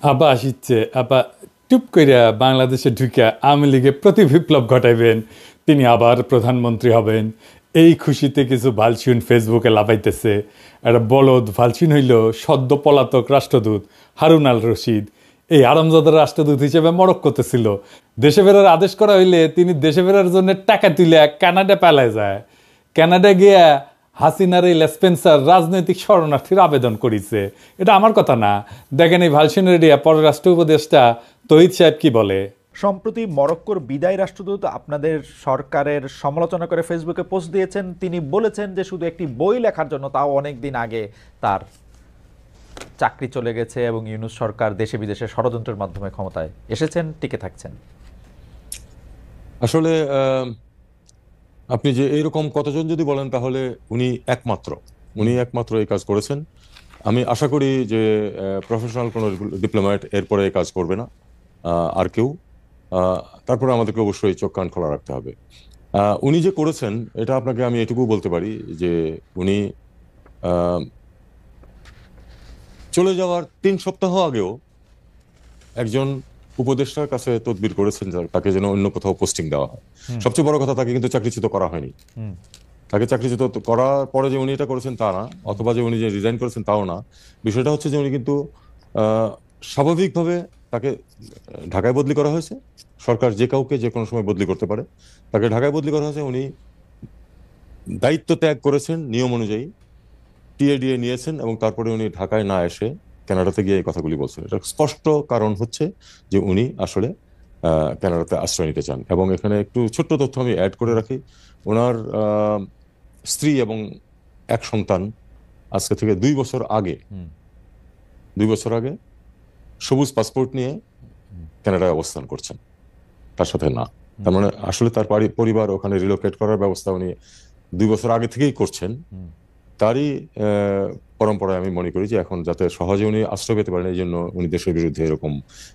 আবার আসিচ্ছে আবার টুপ কইরা বাংলাদেশে ঢুকে আওয়ামী লীগে প্রতি বিপ্লব ঘটাইবেন, তিনি আবার প্রধানমন্ত্রী হবেন। এই খুশিতে কিছু ভালসিন ফেসবুকে লাফাইতেছে। একটা বলদ ভালসিন হইল সদ্য পলাতক রাষ্ট্রদূত হারুন আল রশিদ। এই আরামজাদার রাষ্ট্রদূত হিসেবে মরক্কোতে ছিল। দেশে ফেরার আদেশ করা হইলে তিনি দেশে ফেরার জন্য টাকা তুলে কানাডা পালায় যায়। কানাডা গিয়া হাসিনার এই লেসপেন্সার রাজনৈতিক শরণার্থীর আবেদন করেছে। এটা আমার কথা না, দেখেন এই ভালসিনেরিয়া পররাষ্ট্র উপদেষ্টা তহিদ সাহেব কি বলে। সম্প্রতি মরক্কোর বিদায়ী রাষ্ট্রদূত আপনাদের সরকারের সমালোচনা করে ফেসবুকে পোস্ট দিয়েছেন। তিনি বলেছেন যে শুধু একটি বই লেখার জন্য, তাও অনেক দিন আগে, তার চাকরি চলে গেছে এবং ইউনূস সরকার দেশে বিদেশে ষড়যন্ত্রের মাধ্যমে ক্ষমতায় এসেছেন, টিকে থাকছেন। আসলে আপনি যে এইরকম কতজন যদি বলেন তাহলে উনি একমাত্র এই কাজ করেছেন। আমি আশা করি যে প্রফেশনাল কোনো ডিপ্লোম্যাট এরপরে এই কাজ করবে না আর কেউ। তারপরে আমাদেরকে অবশ্যই চোখ কান খোলা রাখতে হবে। উনি যে করেছেন এটা আপনাকে আমি এটুকু বলতে পারি যে উনি চলে যাওয়ার 3 সপ্তাহ আগেও একজন উপদেষ্টার কাছে তদবির করেছেন তাকে যেন অন্য কোথাও পোস্টিং দেওয়া হয়। সবচেয়ে বড় কথা, তাকে কিন্তু চাকরিচ্যুত করা হয়নি। তাকে চাকরিচ্যুত করার পরে যে উনি এটা করেছেন তা না, অথবা যে উনি যে রিজাইন করেছেন তাও না। বিষয়টা হচ্ছে যে উনি কিন্তু স্বাভাবিকভাবে তাকে ঢাকায় বদলি করা হয়েছে। সরকার যে কাউকে যে কোনো সময় বদলি করতে পারে, তাকে ঢাকায় বদলি করা হয়েছে। উনি দায়িত্ব ত্যাগ করেছেন নিয়ম অনুযায়ী, টিএডিএ নিয়েছেন এবং তারপরে উনি ঢাকায় না এসে কানাডাতে গিয়ে এই কথাগুলি বলছেন। এটা স্পষ্ট কারণ হচ্ছে যে উনি আসলে কানাডাতে আশ্রয় নিতে চান। এবং এখানে একটু ছোট্ট তথ্য আমি অ্যাড করে রাখি। ওনার স্ত্রী এবং এক সন্তান আজকে থেকে 2 বছর আগে সবুজ পাসপোর্ট নিয়ে কানাডায় অবস্থান করছেন, তার সাথে না। তার মানে আসলে তার পরিবার ওখানে রিলোকেট করার ব্যবস্থা উনি 2 বছর আগে থেকেই করছেন। তারই পরম্পরায় আমি মনে করি যে এখন যাতে সহজে উনি আশ্রয় পেতে পারেন, এই জন্য উনি দেশের বিরুদ্ধে এরকম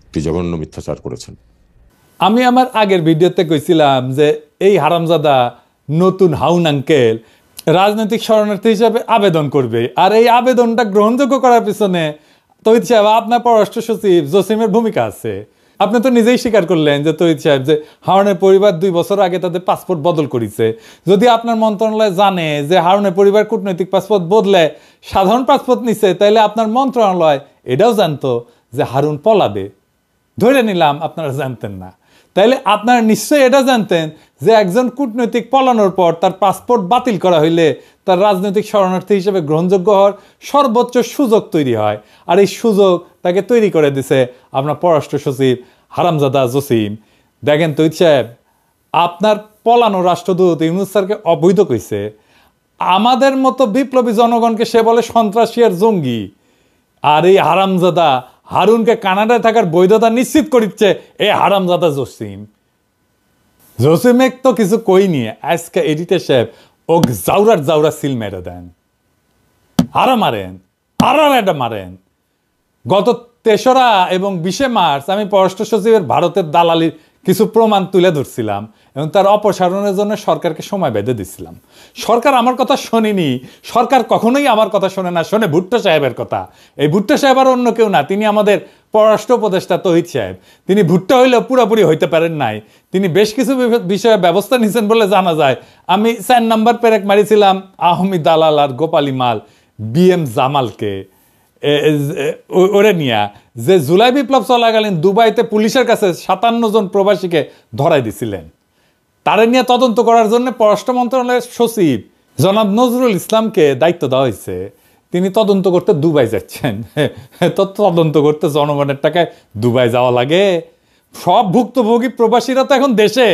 একটি জঘন্য মিথ্যাচার করেছেন। আমি আমার আগের ভিডিওতে কইছিলাম যে এই হারামজাদা নতুন হাউন আঙ্কেল রাজনৈতিক শরণার্থী হিসাবে আবেদন করবে, আর এই আবেদনটা গ্রহণযোগ্য করার পিছনে তহিদ সাহেব আপনার পররাষ্ট্র সচিব জসিমের ভূমিকা আছে। আপনি তো নিজেই স্বীকার করলেন যে তহিদ সাহেব যে হারুনের পরিবার 2 বছর আগে তাদের পাসপোর্ট বদল করেছে। যদি আপনার মন্ত্রণালয় জানে যে হারুনের পরিবার কূটনৈতিক পাসপোর্ট বদলে সাধারণ পাসপোর্ট নিছে, তাইলে আপনার মন্ত্রণালয় এটাও জানতো যে হারুন পলাবে। ধরে নিলাম আপনারা জানতেন না, তাইলে আপনারা নিশ্চয়ই এটা জানতেন যে একজন কূটনৈতিক পলানোর পর তার পাসপোর্ট বাতিল করা হইলে তার রাজনৈতিক শরণার্থী হিসেবে গ্রহণযোগ্য হওয়ার সর্বোচ্চ সুযোগ তৈরি হয়। আর এই সুযোগ তাকে তৈরি করে দিছে আপনার পররাষ্ট্র সচিব হারামজাদা জসিম। দেখেন তহিদ সাহেব, আপনার পলানো রাষ্ট্রদূত ইউনূস স্যারকে অবৈধ কইছে। আমাদের মতো বিপ্লবী জনগণকে সে বলে সন্ত্রাসী আর জঙ্গি। আর এই হারামজাদা হারুনকে কানাডায় থাকার বৈধতা নিশ্চিত করিচ্ছে এই হারামজাদা জসিমে তো কিছু কই নিয়ে আজকে এডিটর সাহেব ও জাউরা সিল মেরে দেন, আরো মারেন, আরো এটা মারেন। গত 3রা এবং 20শে মার্চ আমি পররাষ্ট্র সচিবের ভারতের দালালির কিছু প্রমাণ তুলে ধরছিলাম এবং তার অপসারণের জন্য সরকারকে সময় বেঁধে দিচ্ছিলাম। সরকার আমার কথা শোনেনি। সরকার কখনোই আমার কথা শোনে না, শোনে ভুট্টো সাহেবের কথা। এই ভুট্টো সাহেব আর অন্য কেউ না, তিনি আমাদের পররাষ্ট্র উপদেষ্টা তহিদ সাহেব। তিনি ভুট্টো হইলেও পুরোপুরি হইতে পারেন নাই। তিনি বেশ কিছু বিষয়ে ব্যবস্থা নিয়েছেন বলে জানা যায়। আমি 4 নম্বর পেরেক মারিছিলাম আহমি দালাল আর গোপালী মাল BM জামালকে ওরে নিয়া, যে জুলাই বিপ্লব চলাকালীন দুবাইতে পুলিশের কাছে 57 জন প্রবাসীকে ধরাই দিছিলেন। তারে নিয়ে তদন্ত করার জন্য পররাষ্ট্র মন্ত্রণালয়ের সচিব জনাব নজরুল ইসলামকে দায়িত্ব দেওয়া হয়েছে। তিনি তদন্ত করতে দুবাই যাচ্ছেন। তো তদন্ত করতে জনগণের টাকায় দুবাই যাওয়া লাগে? সব ভুক্তভোগী প্রবাসীরা তো এখন দেশে।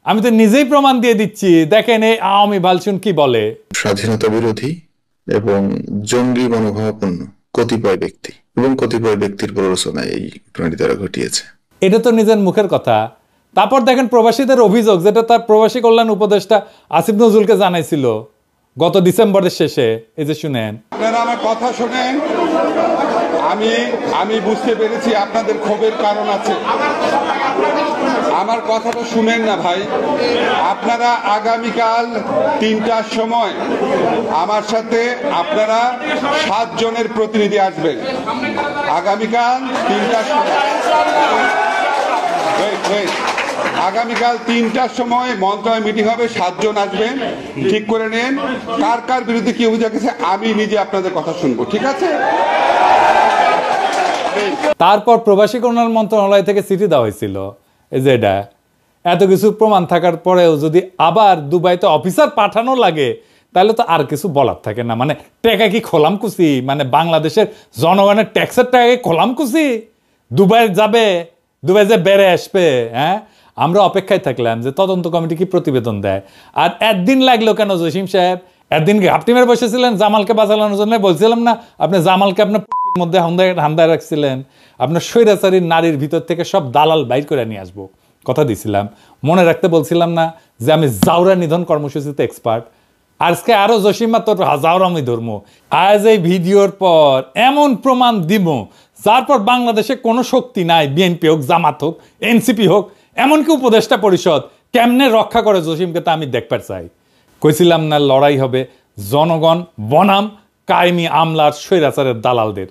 আমি তো নিজেই প্রমাণ দিয়ে দিচ্ছি। দেখেন এই আওয়ামী ভালসুন কি বলে। স্বাধীনতা বিরোধী এবং জঙ্গি মনোভাবাপন্ন কতিপয় ব্যক্তি এবং কতিপয় ব্যক্তির প্ররোচনায় এই ঘটনাটি তারা ঘটিয়েছে। এটা তো নিজের মুখের কথা। তারপর দেখেন প্রবাসীদের অভিযোগ, যেটা তার প্রবাসী কল্যাণ উপদেষ্টা আসিফ নজরুলকে জানাইছিল গত ডিসেম্বরের শেষে। এই যে শুনেন, আপনারা আমার কথা শুনেন। আমি বুঝতে পেরেছি আপনাদের ক্ষোভের কারণ আছে। আমার কথাটা শুনেন না ভাই। আপনারা আগামীকাল 3টার সময় আমার সাথে আপনারা 7 জনের প্রতিনিধি আসবেন। আগামীকাল 3টার সময় আগামীকাল 3টার সময় মন্ত্রণালয় মিটিং হবে, 7 জন আসবেন, ঠিক করে নেন কার কার বিরুদ্ধে কি অভিযোগ আছে, আমি নিজে আপনাদের কথা শুনবো, ঠিক আছে? তারপর প্রবাসী কল্যাণ মন্ত্রণালয় থেকে চিঠি দেওয়া হয়েছিল, এই যে এটা এত কিছু প্রমাণ থাকার পরেও যদি আবার দুবাইতে অফিসার পাঠানো লাগে তাহলে তো আর কিছু বলার থাকে না। মানে টাকা কি খোলাম কুচি, মানে বাংলাদেশের জনগণের ট্যাক্সের টাকা কি খোলাম কুচি? দুবাই যাবে, দুবাই যে বেড়ে আসবে। হ্যাঁ, আমরা অপেক্ষায় থাকলাম যে তদন্ত কমিটি কি প্রতিবেদন দেয়। আর একদিন লাগলো কেন জসিম সাহেব? একদিন ঘাপটি মেরে বসেছিলেন জামালকে বাঁচানোর জন্য। বলছিলাম না আপনি জামালকে আপনার মধ্যে হান্দায় রাখছিলেন, আপনার স্বৈরাচারী নারীর ভিতর থেকে সব দালাল বাইর করে নিয়ে আসবো, কথা দিছিলাম। মনে রাখতে বলছিলাম না যে আমি জাউরা নিধন কর্মসূচিতে এক্সপার্ট। আজকে আরো জসিমা তোর জাউরামি ধর্ম। আজ এই ভিডিওর পর এমন প্রমাণ দিব যার পর বাংলাদেশে কোনো শক্তি নাই, বিএনপি হোক, জামাত হোক, এনসিপি হোক, এমনকি উপদেষ্টা পরিষদ কেমনে রক্ষা করে জসিমকে তা আমি দেখবার চাই। কইছিলাম না লড়াই হবে জনগণ বনাম কায়েমি আমলার স্বৈরাচারের দালালদের।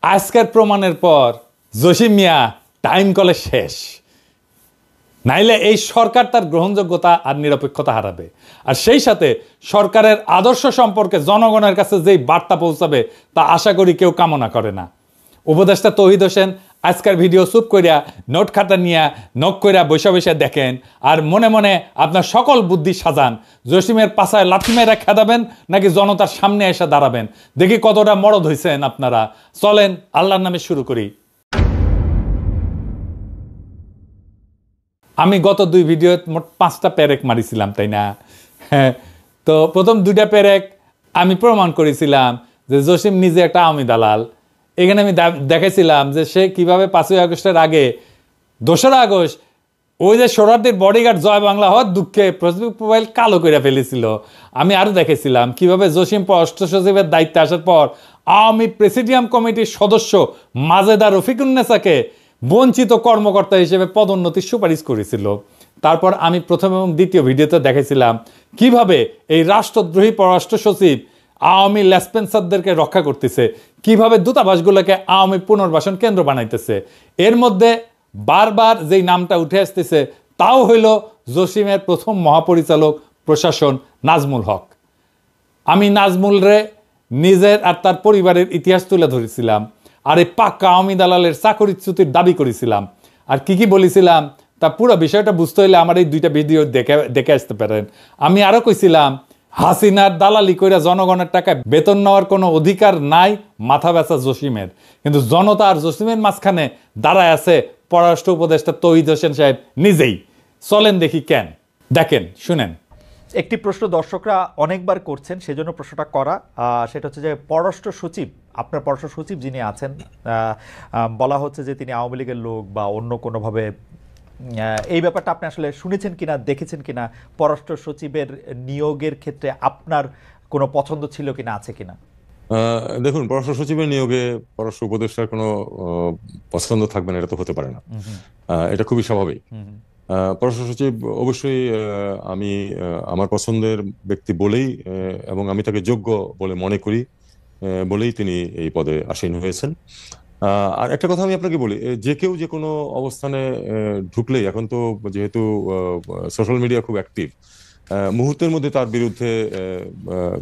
আজকের প্রমাণের পর জসিম মিয়া টাইম কলে শেষ, নাইলে এই সরকার তার গ্রহণযোগ্যতা আর নিরপেক্ষতা হারাবে। আর সেই সাথে সরকারের আদর্শ সম্পর্কে জনগণের কাছে যেই বার্তা পৌঁছাবে তা আশা করি কেউ কামনা করে না। উপদেষ্টা তৌহিদ হোসেন আজকের ভিডিও চুপ করিয়া নোট খাতা নিয়ে নখ করিয়া বৈশা বৈশা দেখেন আর মনে মনে আপনার সকল বুদ্ধি সাজান। জসিমের পাশায় লাথি মেরা খেদাবেন নাকি জনতার সামনে এসে দাঁড়াবেন, দেখি কতটা মরদ হয়েছেন আপনারা। চলেন আল্লাহর নামে শুরু করি। আমি গত 2 ভিডিও মোট 5টা প্যারেক মারিছিলাম, তাই না? হ্যাঁ, তো প্রথম 2টা প্যারেক আমি প্রমাণ করেছিলাম যে জসিম নিজে একটা আওয়ামী দালাল। এখানে আমি দেখেছিলাম যে সে কিভাবে 5ই আগস্টের আগে 2রা আগস্ট ওই যে শরণার্থীর বডিগার্ড জয় বাংলা হওয়ার দুঃখে ফেসবুক প্রোফাইল কালো করে ফেলেছিল। আমি আরও দেখেছিলাম কিভাবে জসিম পররাষ্ট্র সচিবের দায়িত্বে আসার পর আওয়ামী প্রেসিডিয়াম কমিটির সদস্য মাজেদা রফিকুন্নেসাকে বঞ্চিত কর্মকর্তা হিসেবে পদোন্নতির সুপারিশ করেছিল। তারপর আমি প্রথম এবং দ্বিতীয় ভিডিওতে দেখেছিলাম কিভাবে এই রাষ্ট্রদ্রোহী পররাষ্ট্র সচিব আওয়ামী লেসপেন্সারদেরকে রক্ষা করতেছে, কিভাবে দূতাবাসগুলোকে আওয়ামী পুনর্বাসন কেন্দ্র বানাইতেছে। এর মধ্যে বারবার যেই নামটা উঠে আসতেছে তাও হইল জসিমের প্রথম মহাপরিচালক প্রশাসন নাজমুল হক। আমি নাজমুলরে নিজের আর তার পরিবারের ইতিহাস তুলে ধরেছিলাম, আর এই পাক্কা আওয়ামী দালালের চাকরিচ্যুতির দাবি করেছিলাম। আর কি কি বলেছিলাম তা পুরো বিষয়টা বুঝতে হইলে আমার এই 2টা ভিডিও দেখে আসতে পারেন। আমি আরও কইছিলাম হাসিনার দালালি কইরা জনগণের টাকায় বেতন নেওয়ার কোনো অধিকার নাই মাথা ব্যথা জসিমের, কিন্তু জনতা আর জসিমের মাঝখানে দাঁড়ায় আছে পররাষ্ট্র উপদেষ্টা তৌহিদ হোসেন সাহেব নিজেই। চলেন দেখি কেন, দেখেন শুনেন। একটি প্রশ্ন দর্শকরা অনেকবার করছেন, সেজন্য প্রশ্নটা করা, সেটা হচ্ছে যে পররাষ্ট্র সচিব, আপনার পররাষ্ট্র সচিব যিনি আছেন, বলা হচ্ছে যে তিনি আওয়ামী লীগের লোক বা অন্য কোনোভাবে, এই ব্যাপারটা আপনি আসলে শুনেছেন কিনা, দেখেছেন কিনা? পররাষ্ট্র সচিবের নিয়োগের ক্ষেত্রে আপনার কোনো পছন্দ ছিল কিনা, আছে কিনা? দেখুন, পররাষ্ট্র সচিবের নিয়োগে পররাষ্ট্র উপদেষ্টার কোনো পছন্দ থাকবে না, এটা তো হতে পারে না। এটা খুবই স্বাভাবিক। পররাষ্ট্র সচিব অবশ্যই আমি আমার পছন্দের ব্যক্তি বলেই এবং আমি তাকে যোগ্য বলে মনে করি বলেই তিনি এই পদে আসীন হয়েছেন। আর একটা কথা আমি আপনাকে বলি, যে কেউ যে কোনো অবস্থানে ঢুকলেই, এখন তো যেহেতু সোশ্যাল মিডিয়া খুব অ্যাক্টিভ, মুহূর্তের মধ্যে তার বিরুদ্ধে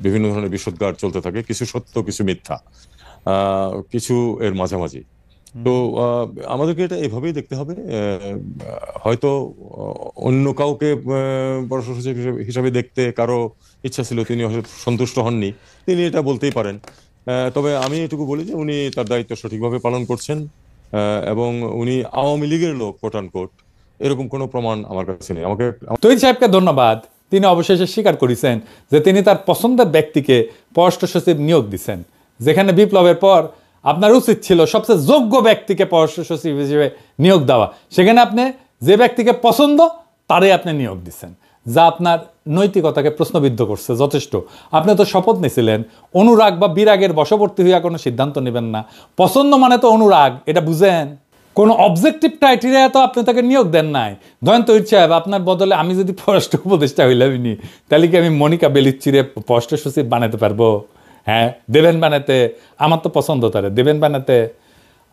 বিভিন্ন ধরনের বিষোদ্গার চলতে থাকে, কিছু সত্য কিছু মিথ্যা, কিছু এর মাঝামাঝি। তো আমাদেরকে এটা এভাবেই দেখতে হবে। হয়তো অন্য কাউকে পররাষ্ট্র সচিব হিসাবে দেখতে কারো ইচ্ছা ছিল, তিনি সন্তুষ্ট হননি, তিনি এটা বলতেই পারেন। তবে আমি এটুকু বলি যে উনি তার দায়িত্ব সঠিকভাবে পালন করছেন এবং উনি আওয়ামী লীগের লোক কোট আন কোট, এরকম কোনো প্রমাণ আমার কাছে নেই। আমাকে তৌহিদ সাহেবকে ধন্যবাদ, তিনি অবশেষে স্বীকার করেছেন যে তিনি তার পছন্দের ব্যক্তিকে পররাষ্ট্র সচিব নিয়োগ দিচ্ছেন। যেখানে বিপ্লবের পর আপনার উচিত ছিল সবচেয়ে যোগ্য ব্যক্তিকে পররাষ্ট্র সচিব হিসেবে নিয়োগ দেওয়া, সেখানে আপনি যে ব্যক্তিকে পছন্দ তারই আপনি নিয়োগ দিচ্ছেন, যা আপনার নৈতিকতাকে প্রশ্নবিদ্ধ করছে। যথেষ্ট। আপনি তো শপথ নিয়েছিলেন অনুরাগ বা বিরাগের বশবর্তী হইয়া কোনো সিদ্ধান্ত নেবেন না। পছন্দ মানে তো অনুরাগ, এটা বুঝেন। কোনো অবজেক্টিভ ক্রাইটেরিয়া তো আপনি তাকে নিয়োগ দেন নাই। ধরেন তৌহিদ সাহেব, আপনার বদলে আমি যদি পররাষ্ট্র উপদেষ্টা হইলামই, তাহলে কি আমি মনিকা বেলুচ্চিরে পররাষ্ট্র সচিব বানাতে পারবো? হ্যাঁ, দেবেন বানাতে, আমার তো পছন্দ তারে দেবেন বানাতে।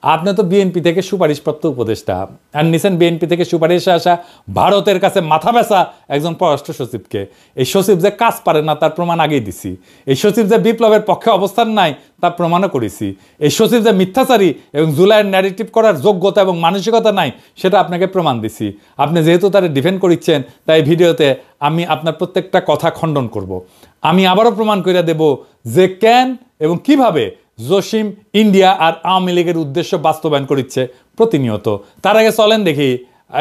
আপনি তো বিএনপি থেকে সুপারিশপ্রাপ্ত উপদেষ্টা, আর নিছেন বিএনপি থেকে সুপারিশে আসা ভারতের কাছে মাথা ব্যথা একজন পররাষ্ট্র সচিবকে। এই সচিব যে কাজ পারে না তার প্রমাণ আগেই দিছি। এই সচিব যে বিপ্লবের পক্ষে অবস্থান নাই তার প্রমাণও করেছি। এই সচিব যে মিথ্যাচারী এবং জুলাইয়ের ন্যারেটিভ করার যোগ্যতা এবং মানসিকতা নাই সেটা আপনাকে প্রমাণ দিছি। আপনি যেহেতু তারা ডিফেন্ড করিচ্ছেন, তাই ভিডিওতে আমি আপনার প্রত্যেকটা কথা খণ্ডন করব। আমি আবারও প্রমাণ করে দেব যে কেন এবং কিভাবে জসিম ইন্ডিয়া আর আওয়ামী লীগের উদ্দেশ্য বাস্তবায়ন করছে প্রতিনিয়ত। তার আগে চলেন দেখি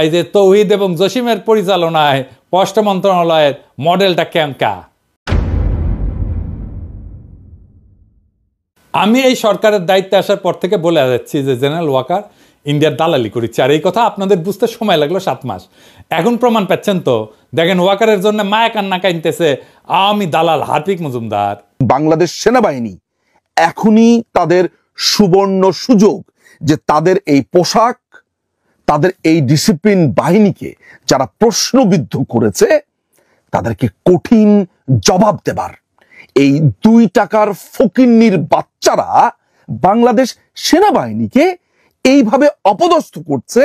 এই যে তৌহিদ এবং জসিমের পরিচালনায় পররাষ্ট্র মন্ত্রণালয়ের মডেলটা কেমকা। আমি এই সরকারের দায়িত্বে আসার পর থেকে বলে যাচ্ছি যে জেনারেল ওয়াকার ইন্ডিয়ার দালালি করেছে, আর এই কথা আপনাদের বুঝতে সময় লাগলো 7 মাস। এখন প্রমাণ পাচ্ছেন তো, দেখেন ওয়াকারের জন্য মায়া কান্না কাইনতেছে আওয়ামী দালাল হার্পিক মজুমদার। বাংলাদেশ সেনাবাহিনী এখনই তাদের সুবর্ণ সুযোগ যে তাদের এই পোশাক, তাদের এই ডিসিপ্লিন বাহিনীকে যারা প্রশ্নবিদ্ধ করেছে তাদেরকে কঠিন জবাব দেবার। এই 2 টাকার ফকিন্নির বাচ্চারা বাংলাদেশ সেনাবাহিনীকে এইভাবে অপদস্থ করছে,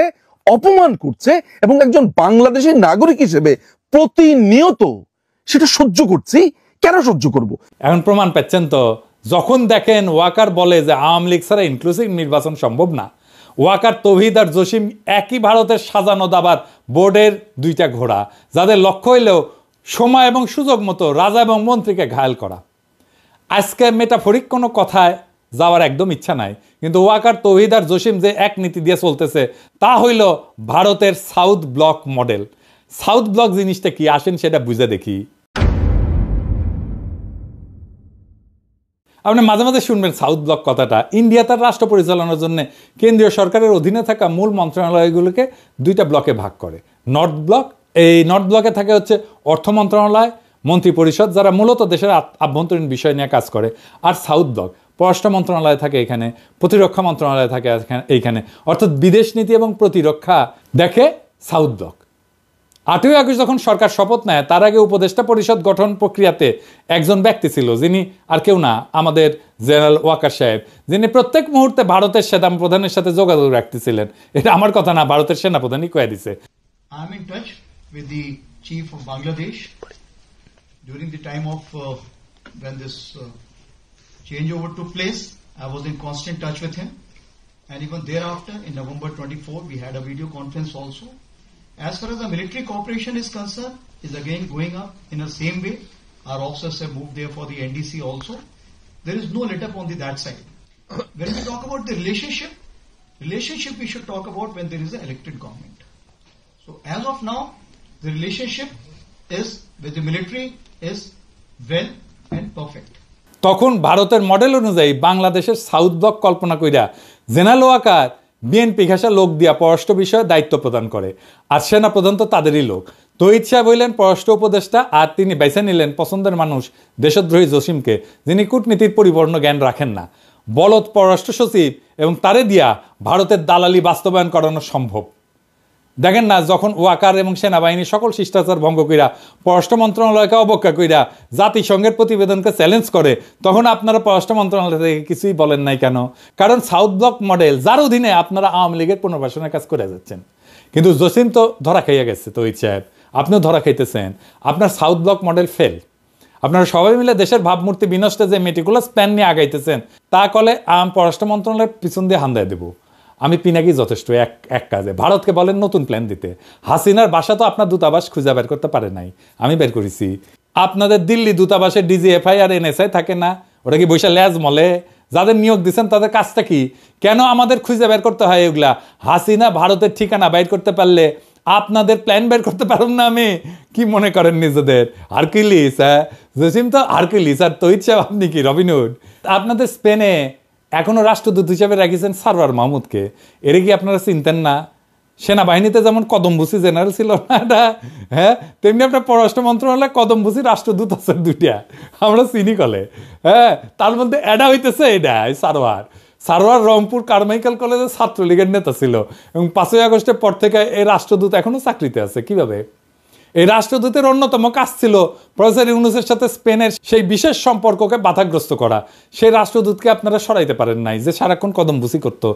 অপমান করছে, এবং একজন বাংলাদেশের নাগরিক হিসেবে প্রতিনিয়ত সেটা সহ্য করছি। কেন সহ্য করব? এখন প্রমাণ পাচ্ছেন তো, যখন দেখেন ওয়াকার বলে যে আওয়ামী লীগ ছাড়া ইনক্লুসিভ নির্বাচন সম্ভব না, ওয়াকার, তৌহিদ আর জসিম একই ভারতের সাজানো দাবার বোর্ডের 2টা ঘোড়া, যাদের লক্ষ্য হইলেও সময় এবং সুযোগ মতো রাজা এবং মন্ত্রীকে ঘায়াল করা। আজকে মেটাফরিক কোনো কথায় যাওয়ার একদম ইচ্ছা নাই, কিন্তু ওয়াকার, তৌহিদ আর জসিম যে এক নীতি দিয়ে চলতেছে তা হইল ভারতের south block model. South block জিনিসটা কি আসেন সেটা বুঝে দেখি। আপনি মাঝে মাঝে শুনবেন সাউথ ব্লক কথাটা। ইন্ডিয়া তার রাষ্ট্র পরিচালনার জন্য কেন্দ্রীয় সরকারের অধীনে থাকা মূল মন্ত্রণালয়গুলোকে 2টা ব্লকে ভাগ করে। নর্থ ব্লক, এই নর্থ ব্লকে থাকে হচ্ছে অর্থ মন্ত্রণালয়, মন্ত্রী পরিষদ, যারা মূলত দেশের আভ্যন্তরীণ বিষয় নিয়ে কাজ করে। আর সাউথ ব্লক, পররাষ্ট্র মন্ত্রণালয় থাকে এখানে, প্রতিরক্ষা মন্ত্রণালয় থাকে এইখানে, অর্থাৎ বিদেশ নীতি এবং প্রতিরক্ষা দেখে সাউথ ব্লক। 8ই আগস্ট যখন সরকার শপথ নেয় তার আগে উপদেষ্টা পরিষদ গঠন প্রক্রিয়াতে একজন ব্যক্তি ছিল, যিনি আর কেউ না, আমাদের জেনারেল ওয়াকার সাহেব, যিনি প্রত্যেক মুহূর্তে ভারতের সেনা প্রধানের সাথে যোগাযোগ রাখতেছিলেন। এটা আমার কথা না, ভারতের সেনাপ্রধানই কয়ে দিছে। I am in touch with the chief of Bangladesh during the time of when this changeover took place. I was in constant touch with him, and even thereafter in November 24 we had a video conference also. As far as the military cooperation is concerned, is again going up in the same way. Our officers have moved there for the NDC also. There is no let up on that side. When we talk about the relationship we should talk about when there is an elected government. So as of now, the relationship is with the military is well and perfect. তখন ভারতের model অনুযায়ী বাংলাদেশের south block কল্পনা কইরা general Waker BNP ঘেঁষা লোক দিয়া পররাষ্ট্র বিষয়ে দায়িত্ব প্রদান করে, আর সেনা প্রধান তো তাদেরই লোক। তৌহিদ সাহেব হইলেন পররাষ্ট্র উপদেষ্টা, আর তিনি বেছে নিলেন পছন্দের মানুষ দেশদ্রোহী জসিমকে, যিনি কূটনীতির পরিপূর্ণ জ্ঞান রাখেন না। বলদ পররাষ্ট্র সচিব এবং তারে দিয়া ভারতের দালালি বাস্তবায়ন করানো সম্ভব। দেখেন না, যখন ওয়াকার এবং সেনাবাহিনী সকল শিষ্টাচার ভঙ্গ কইরা পররাষ্ট্র মন্ত্রণালয়কে অবজ্ঞা কইরা জাতিসংঘের প্রতিবেদনকে চ্যালেঞ্জ করে, তখন আপনারা পররাষ্ট্র মন্ত্রণালয় থেকে কিছুই বলেন নাই কেন? কারণ সাউথ ব্লক মডেল, যার অধীনে আপনারা আওয়ামী লীগের পুনর্বাসনের কাজ করে যাচ্ছেন। কিন্তু জসিম তো ধরা খাইয়া গেছে, তৌহিদ সাহেব আপনিও ধরা খাইতেছেন। আপনার সাউথ ব্লক মডেল ফেল। আপনারা সবাই মিলে দেশের ভাবমূর্তি বিনষ্টে যে মেটিকুলাস প্ল্যান নিয়ে আগাইতেছেন, তা কলে পররাষ্ট্র মন্ত্রণালয়ের পিছন দিয়ে হান্দায় দেবো। আমি পিনাকি যথেষ্ট এক কাজে। ভারতকে বলেন নতুন প্ল্যান দিতে। হাসিনার বাসা তো আপনার দূতাবাস খুঁজে বের করতে পারে নাই, আমি বের করেছি। আপনাদের দিল্লি দূতাবাসে ডিজিএফআই আর এনএসআই থাকে না, ওটা কি বৈশা ল্যাজ মলে? যাদের নিয়োগ দিচ্ছেন তাদের কাজটা কি? কেন আমাদের খুঁজে বের করতে হয় এগুলা? হাসিনা ভারতের ঠিকানা বাইর করতে পারলে আপনাদের প্ল্যান বের করতে পারুন না? আমি কি মনে করেন নিজেদের হারকিউলিস? হ্যাঁ, জসিম তো হারকিউলিস, আর তৌহিদ সাহেব আপনি কি রবিনহুড? আপনাদের স্পেনে এখনো রাষ্ট্রদূত হিসেবে রাখিয়েছেন সারওয়ার মাহমুদকে। এর কি আপনারা চিনতেন না? সেনাবাহিনীতে যেমন কদমভূষি জেনারেল ছিল না এটা, হ্যাঁ, তেমনি আপনার পররাষ্ট্র মন্ত্রণালয়ে কদমভূষি রাষ্ট্রদূত আছে 2টা, আমরা চিনি কলে। হ্যাঁ, তার মধ্যে এটা হইতেছে এটা সারোয়ার রংপুর কারমাইকেল কলেজের ছাত্রলীগের নেতা ছিল এবং 5ই আগস্টের পর থেকে এই রাষ্ট্রদূত এখনো চাকরিতে আছে। কিভাবে? এই রাষ্ট্রদূতের অন্যতম কাজ ছিল প্রফেসর ইউনূসের সাথে স্পেনের সেই বিশেষ সম্পর্ককে বাধাগ্রস্ত করা। সেই রাষ্ট্রদূতকে আপনারা সরাইতে পারেন নাই, যে সারাক্ষণ কদমবুসি করতো,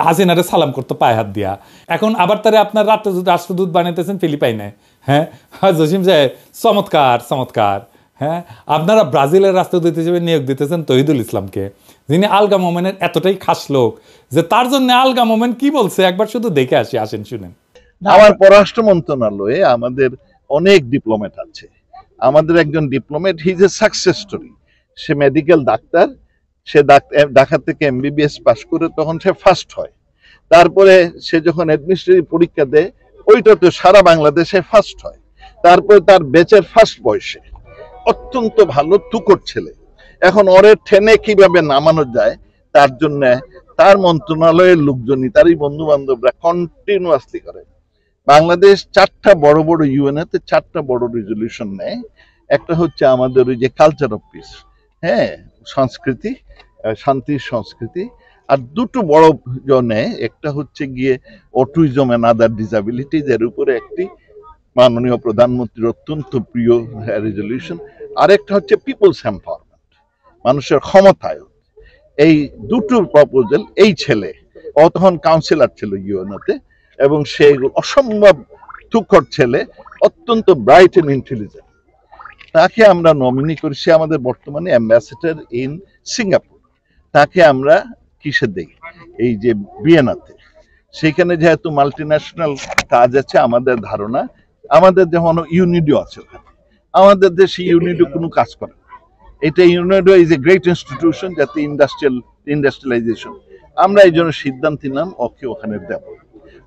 হাসিনারে সালাম করতো পায়ে হাত দিয়া। এখন আবার তারা আপনার রাষ্ট্রদূত বানাইতেছেন ফিলিপাইনে। হ্যাঁ জসিম সাহেব, চমৎকার চমৎকার। হ্যাঁ, আপনারা ব্রাজিলের রাষ্ট্রদূত হিসেবে নিয়োগ দিতেছেন তহিদুল ইসলামকে, যিনি আলগা মোমেনের এতটাই খাস লোক যে তার জন্য আলগা মোমেন কি বলছে একবার শুধু দেখে আসি, আসেন শুনেন। আমার পররাষ্ট্র মন্ত্রণালয়ে আমাদের অনেক ডিপ্লোমেট আছে। আমাদের একজন diplomat, he is a success story. সে মেডিকেল ডাক্তার, সে ঢাকা থেকে এমবিবিএস পাস করে তখন সে ফার্স্ট হয়। তারপরে সে যখন অ্যাডমিনিস্ট্রেটিভ পরীক্ষা দেয় ওইটাতে সারা বাংলাদেশে ফার্স্ট হয়। তারপরে তার ব্যাচের ফার্স্ট বয়সে, অত্যন্ত ভালো তুকর ছেলে। এখন ওরে ঠেনে কিভাবে নামানো যায় তার জন্য তার মন্ত্রণালয়ের লোকজনই, তারই বন্ধু বান্ধবরা কন্টিনিউয়াসলি করে। বাংলাদেশ 4টা বড় বড় ইউএনএতে 4টা বড় রেজলিউশন নেয়। একটা হচ্ছে আমাদের ওই যে কালচার অফ পিস, হ্যাঁ, সংস্কৃতি, শান্তির সংস্কৃতি। আর দুটো বড় জনে, একটা হচ্ছে গিয়ে অটিজম এন্ড আদার ডিসাবিলিটিজ, এর উপরে একটি মাননীয় প্রধানমন্ত্রীর অত্যন্ত প্রিয় রেজলিউশন। আরেকটা হচ্ছে পিপলস এম্পাওয়ারমেন্ট, মানুষের ক্ষমতায়ন। এই দুটো প্রপোজাল, এই ছেলে, ও তখন কাউন্সিলর ছিল ইউএনওতে, এবং সে অসম্ভব তুখর ছেলে, অত্যন্ত ব্রাইট এন্ড ইন্টেলিজেন্ট। তাকে আমরা নমিনি করি, সে আমাদের বর্তমানে অ্যাম্বাসেডর ইন সিঙ্গাপুর। তাকে আমরা কিসে দেই, এই যে ভিয়েনাতে। সেখানে যেহেতু মাল্টিন্যাশনাল কাজ আছে, আমাদের ধারণা, আমাদের যেমন ইউনিডো আছে ওখানে, আমাদের দেশে ইউনিডো কোনো কাজ করে না। এটা UNIDO is a great institution, যাতে ইন্ডাস্ট্রিয়ালাইজেশন। আমরা এই জন্য সিদ্ধান্ত নিলাম ওকে ওখানে দেব,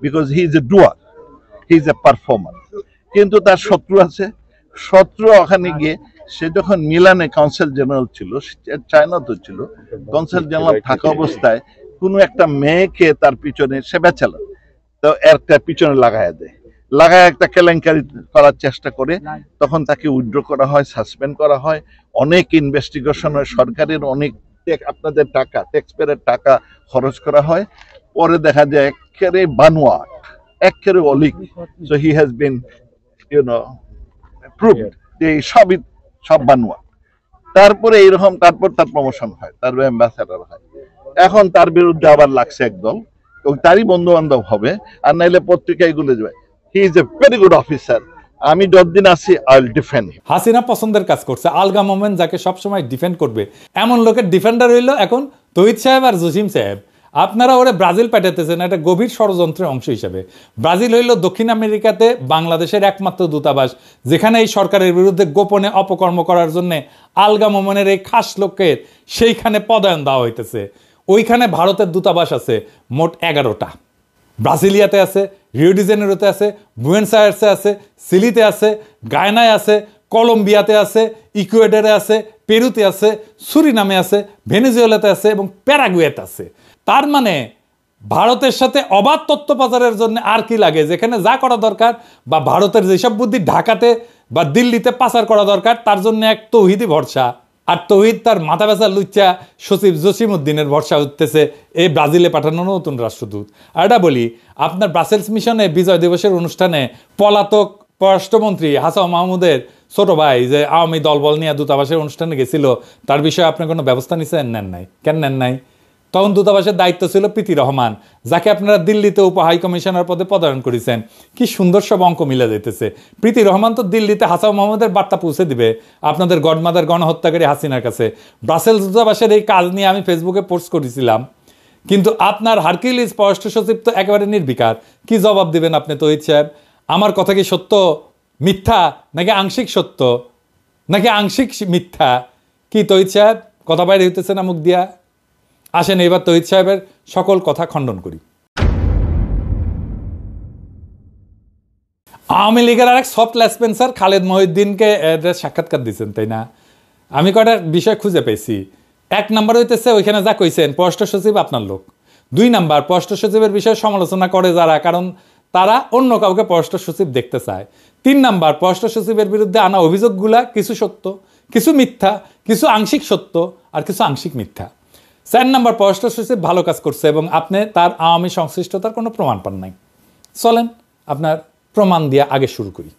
because he is a doer, he is a performer. কিন্তু তার শত্রু আছে, শত্রু ওখানে গিয়ে, সে যখন মিলানে কাউন্সিল জেনারেল ছিল, চায়নাতে ছিল কাউন্সিল জেনারেল থাকা অবস্থায় কোনো একটা মেয়েকে তার পিছনে সে বেচালেন, তো একটা পিছনে লাগাইয়া দেয়, লাগায় একটা কেলেঙ্কারি করার চেষ্টা করে। তখন তাকে উইথড্র করা হয়, সাসপেন্ড করা হয়, অনেক ইনভেস্টিগেশন হয়, সরকারের অনেক আপনাদের টাকা, ট্যাক্সপেয়ারের টাকা খরচ করা হয়। পরে দেখা যায় একেবারে বানোয়াট, একেবারে অলিক। So he has been proved যে সব বানোয়াট। তারপরে এইরকম, তারপর তার প্রমোশন হয়, তার অ্যাম্বাসেডর হয়। এখন তার বিরুদ্ধে আবার লাগছে একদল, তারই বন্ধু বান্ধব হবে, আর নাইলে পত্রিকায় গুলে যাবে। হি is a very good officer, আমি যতদিন আছি আই উইল ডিফেন্ড। হাসিনা পছন্দের কাজ করছে, আলগা মোমেন যাকে সবসময় ডিফেন্ড করবে এমন লোকের ডিফেন্ডার হইল এখন তহিদ সাহেব আর জসিম সাহেব। আপনারা ওরে ব্রাজিল পাঠাতেছেন একটা গভীর ষড়যন্ত্রের অংশ হিসেবে। ব্রাজিল হইল দক্ষিণ আমেরিকাতে বাংলাদেশের একমাত্র দূতাবাস, যেখানে এই সরকারের বিরুদ্ধে গোপনে অপকর্ম করার জন্য আলগা মোমেনের এই খাস লোকের সেইখানে পদায়ন দেওয়া হইতেছে। ওইখানে ভারতের দূতাবাস আছে মোট 11টা। ব্রাজিলিয়াতে আছে, রিও ডি জেনেরোতে আছে, বুয়েন্স আয়ার্সে আছে, সিলিতে আছে, গায়নায় আছে, কলম্বিয়াতে আছে, ইকুয়েডরে আছে, পেরুতে আছে, সুরিনামে আছে, ভেনেজুয়েলাতে আছে এবং প্যারাগুয়েতে আছে। তার মানে ভারতের সাথে অবাধ তথ্য পাচারের জন্য আর কি লাগে, যেখানে যা করা দরকার বা ভারতের যেসব বুদ্ধি ঢাকাতে বা দিল্লিতে পাচার করা দরকার, তার জন্য এক তৌহিদি ভরসা। আর তৌহিদ তার মাথা ব্যথা লুচ্চা সচিব জসিম উদ্দিনের ভরসা উঠতেছে এই ব্রাজিলে পাঠানো নতুন রাষ্ট্রদূত। আর এটা বলি, আপনার ব্রাসেলস মিশনে বিজয় দিবসের অনুষ্ঠানে পলাতক পররাষ্ট্রমন্ত্রী হাসান মাহমুদের ছোট ভাই যে আওয়ামী দলবল নিয়ে দূতাবাসের অনুষ্ঠানে গেছিল, তার বিষয়ে আপনি কোনো ব্যবস্থা নিচ্ছেন? নেন নাই। কেন নেন নাই? তখন দূতাবাসের দায়িত্ব ছিল প্রীতি রহমান, যাকে আপনারা দিল্লিতে উপ হাই কমিশনার পদে পদায়ন করেছেন। কি সুন্দর সব অঙ্ক মিলে যেতেছে। প্রীতি রহমান তো দিল্লিতে হাসান মাহমুদের বার্তা পৌঁছে দিবে আপনাদের গডমাদার গণহত্যাকারী হাসিনার কাছে। ব্রাসেলস দূতাবাসের এই কাজ নিয়ে আমি ফেসবুকে পোস্ট করেছিলাম, কিন্তু আপনার হারকিউলিস পররাষ্ট্র সচিব তো একেবারে নির্বিকার। কি জবাব দিবেন আপনি তহিদ সাহেব? আমার কথা কি সত্য, মিথ্যা, নাকি আংশিক সত্য, নাকি আংশিক মিথ্যা? কি তহিদ সাহেব, কথা বাইরে হইতেছে না মুখ দিয়া? আসেন এবার তহিদ সাহেবের সকল কথা খণ্ডন করি। আওয়ামী লীগের আরেক সফট লেসপেন্সার খালেদ মহিউদ্দিনকে সাক্ষাৎকার দিচ্ছেন, তাই না? আমি কয়টা বিষয় খুঁজে পেয়েছি। 1 নম্বর হইতেছে ওইখানে যা কইছেন পররাষ্ট্র সচিব আপনার লোক। 2 নম্বর, পররাষ্ট্র সচিবের বিষয়ে সমালোচনা করে যারা, কারণ তারা অন্য কাউকে পররাষ্ট্র সচিব দেখতে চায়। 3 নম্বর, পররাষ্ট্র সচিবের বিরুদ্ধে আনা অভিযোগগুলা কিছু সত্য, কিছু মিথ্যা, কিছু আংশিক সত্য আর কিছু আংশিক মিথ্যা। 4 নম্বর, পররাষ্ট্র সচিব ভালো কাজ করছে এবং আপনি তার আওয়ামী সংশ্লিষ্টতার কোনো প্রমাণ পান নাই। চলেন আপনার প্রমাণ দিয়ে আগে শুরু করি।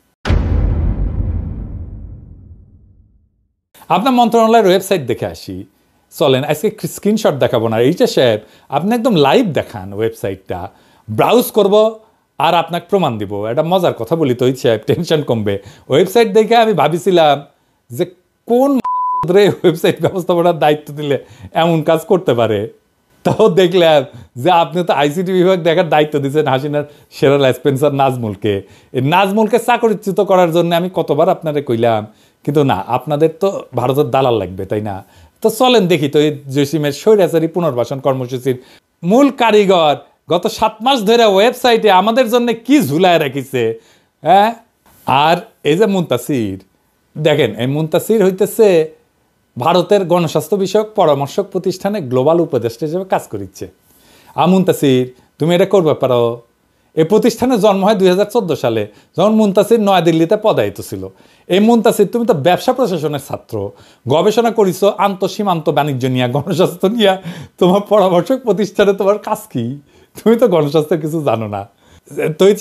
আপনার মন্ত্রণালয়ের ওয়েবসাইট দেখে আসি। চলেন আজকে স্ক্রিনশট দেখাবো না, এইটা সাহেব আপনি একদম লাইভ দেখান ওয়েবসাইটটা, ব্রাউজ করব আর আপনাকে প্রমাণ দিব। এটা মজার কথা বলি তো সাহেব, টেনশন কমবে। ওয়েবসাইট দেখে আমি ভাবিছিলাম যে কোন ওয়েবসাইট ব্যবস্থাপনার দায়িত্ব দিলে এমন কাজ করতে পারে। তাও দেখলাম যে আপনি তো আইসিটি বিভাগ দেখার দায়িত্ব দিচ্ছেন হাসিনার সেরা স্পেন্সার নাজমুলকে। এই নাজমুলকে চাকরিচ্যুত করার জন্য আমি কতবার আপনারে কইলাম, কিন্তু না, আপনাদের তো ভারতের দালাল লাগবে, তাই না? তো চলেন দেখি তো এই জসিমের স্বৈরাচারী পুনর্বাসন কর্মসূচির মূল কারিগর গত 7 মাস ধরে ওয়েবসাইটে আমাদের জন্য কি ঝুলায় রাখিছে। হ্যাঁ, আর এই যে মুনতাসির, দেখেন এই মুনতাসির হইতেছে ভারতের গণস্বাস্থ্য বিষয়ক পরামর্শক প্রতিষ্ঠানে গ্লোবাল উপদেষ্টা হিসেবে কাজ করিচ্ছে। মুনতাসির, তুমি এটা করবে পারো। এই প্রতিষ্ঠানের জন্ম হয় 2014 সালে, যখন মুনতাসির নয়াদিল্লিতে পদায়িত ছিল। এই মুনতাসির, তুমি তো ব্যবসা প্রশাসনের ছাত্র, গবেষণা করিছো আন্তঃসীমান্ত বাণিজ্য নিয়ে, গণস্বাস্থ্য নিয়ে। তোমার পরামর্শক প্রতিষ্ঠানে তোমার কাজ কি? তুমি তো গণস্বাস্থ্যের কিছু জানো না। তো এই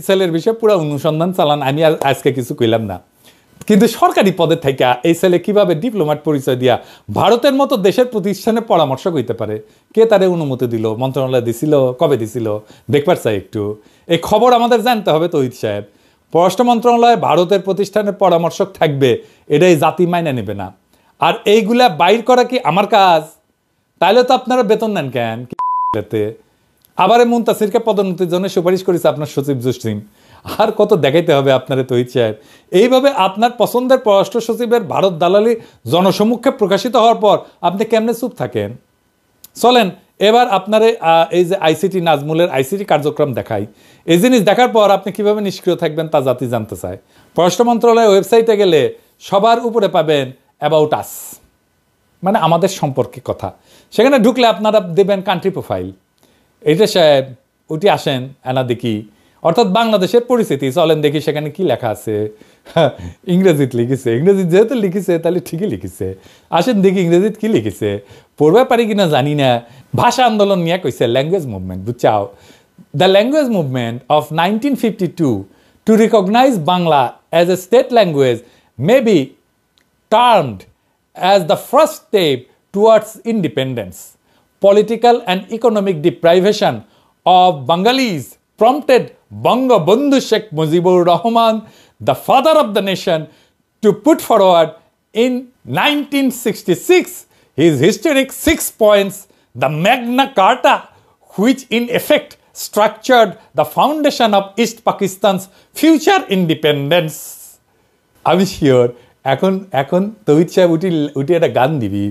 ছেলের বিষয়ে পুরো অনুসন্ধান চালান, আমি আর আজকে কিছু কইলাম না। কিন্তু সরকারি পদে থেকে এই ছেলে কিভাবে ডিপ্লোম্যাট পরিচয় দিয়া ভারতের মতো দেশের প্রতিষ্ঠানে পরামর্শক হইতে পারে? কে তারে অনুমতি দিল? মন্ত্রণালয় দিছিল? কবে দিছিল? দেখবার চাই একটু। এই খবর আমাদের জানতে হবে তৌহিদ সাহেব। পররাষ্ট্র মন্ত্রণালয়ে ভারতের প্রতিষ্ঠানের পরামর্শক থাকবে, এটাই জাতি মাইনে নেবে না। আর এইগুলা বাইর করা কি আমার কাজ? তাইলে তো আপনারা বেতন নেন কেন? আবার মুনতাসিরকে পদোন্নতির জন্য সুপারিশ করেছে আপনার সচিব জসিম। আর কত দেখাইতে হবে আপনারে তৌহিদ সাহেব? এইভাবে আপনার পছন্দের পররাষ্ট্র সচিবের ভারত দালালি জনসম্মুখে প্রকাশিত হওয়ার পর আপনি কেমনে চুপ থাকেন? চলেন এবার আপনারে এই যে আইসিটি নাজমুলের আইসিটি কার্যক্রম দেখাই। এই জিনিস দেখার পর আপনি কিভাবে নিষ্ক্রিয় থাকবেন তা জাতি জানতে চায়। পররাষ্ট্র মন্ত্রণালয়ের ওয়েবসাইটে গেলে সবার উপরে পাবেন অ্যাবাউট আস, মানে আমাদের সম্পর্কে কথা। সেখানে ঢুকলে আপনারা দেবেন কান্ট্রি প্রোফাইল। এইটা সাহেব ওটি আসেন এনা দেখি, অর্থাৎ বাংলাদেশের পরিস্থিতি। চলেন দেখি সেখানে কি লেখা আছে। ইংরেজিতে লিখেছে, ইংরেজি যেহেতু লিখেছে তাহলে ঠিকই লিখেছে। আসেন দেখি ইংরেজিতে কি লিখেছে, পড়বে পারি কিনা জানি না। ভাষা আন্দোলন নিয়ে কইছে ল্যাঙ্গুয়েজ মুভমেন্ট, বুঝছাও? The language movement of 1952 to recognise Bangla as a state language may be termed as the first step towards independence. Political and economic deprivation of Bengalis prompted Bangabandhu Sheikh Mujibur Rahman, the father of the nation, to put forward in 1966 his historic 6 points, the Magna Carta, which in effect structured the foundation of East Pakistan's future independence. I'm sure এখন এখন তৌহিদ সাহেব উঠি একটা গান দিবি,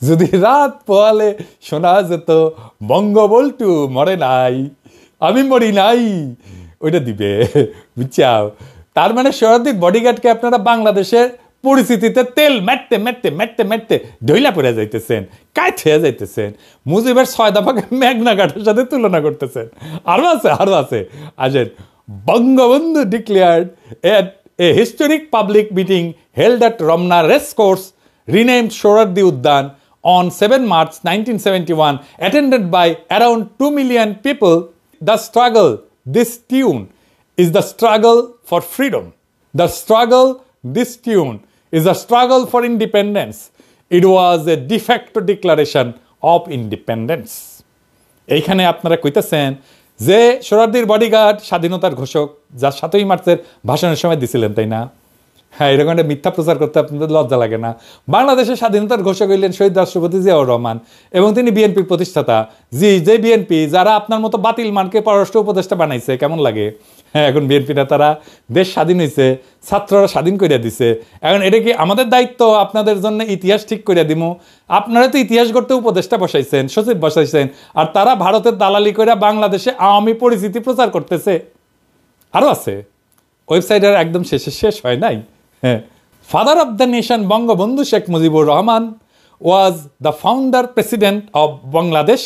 যদি রাত পোয়ালে শোনা যেত বঙ্গবল্টু মরে নাই, আমি মরি নাই, ওইটা দিবে, বুঝছাও? তার মানে শরদিক বডিগার্ডকে আপনারা বাংলাদেশের পরিস্থিতিতে তেল মেটতে মেটতে মেটতে মেটতে ঢইলা পড়ে যাইতেছেন, কাইট হয়ে যাইতেছেন। মুজিবের 6 দফাকে মেঘনা ঘাটের সাথে তুলনা করতেছেন। আরও আছে আসেন। Bangabandhu declared a historic public meeting held at Ramna Racecourse, renamed Sohrawardi Udyan, on 7 March 1971, attended by around 2 million people. The struggle, this tune, is the struggle for freedom. The struggle, this tune, is a struggle for independence. It was a de facto declaration of independence. এইখানে আপনারা কইতেছেন যে সোহরাওয়ার্দীর bodyguard স্বাধীনতার ঘোষক, যা 7ই মার্চের ভাষণের সময় দিছিলেন, তাই না? হ্যাঁ, এরকম একটা মিথ্যা প্রচার করতে আপনাদের লজ্জা লাগে না? বাংলাদেশের স্বাধীনতার ঘোষক হইলেন শহীদ রাষ্ট্রপতি জিয়াউর রহমান, এবং তিনি বিএনপির প্রতিষ্ঠাতা। যে বিএনপি যারা আপনার মতো বাতিল মানকে পররাষ্ট্র উপদেষ্টা বানাইছে, কেমন লাগে? হ্যাঁ, এখন বিএনপি নেতারা দেশ স্বাধীন হয়েছে, ছাত্ররা স্বাধীন করিয়া দিছে। এখন এটা কি আমাদের দায়িত্ব আপনাদের জন্য ইতিহাস ঠিক করিয়া দিমু? আপনারা তো ইতিহাস গড়তে উপদেষ্টা বসাইছেন, সচিব বসাইছেন, আর তারা ভারতের দালালি করে বাংলাদেশে আওয়ামী পরিস্থিতি প্রচার করতেছে। আরও আছে, ওয়েবসাইটের একদম শেষ হয় নাই। হ্যাঁ, father of the nation Bangabandhu Sheikh Mujibur Rahman was the founder president of Bangladesh.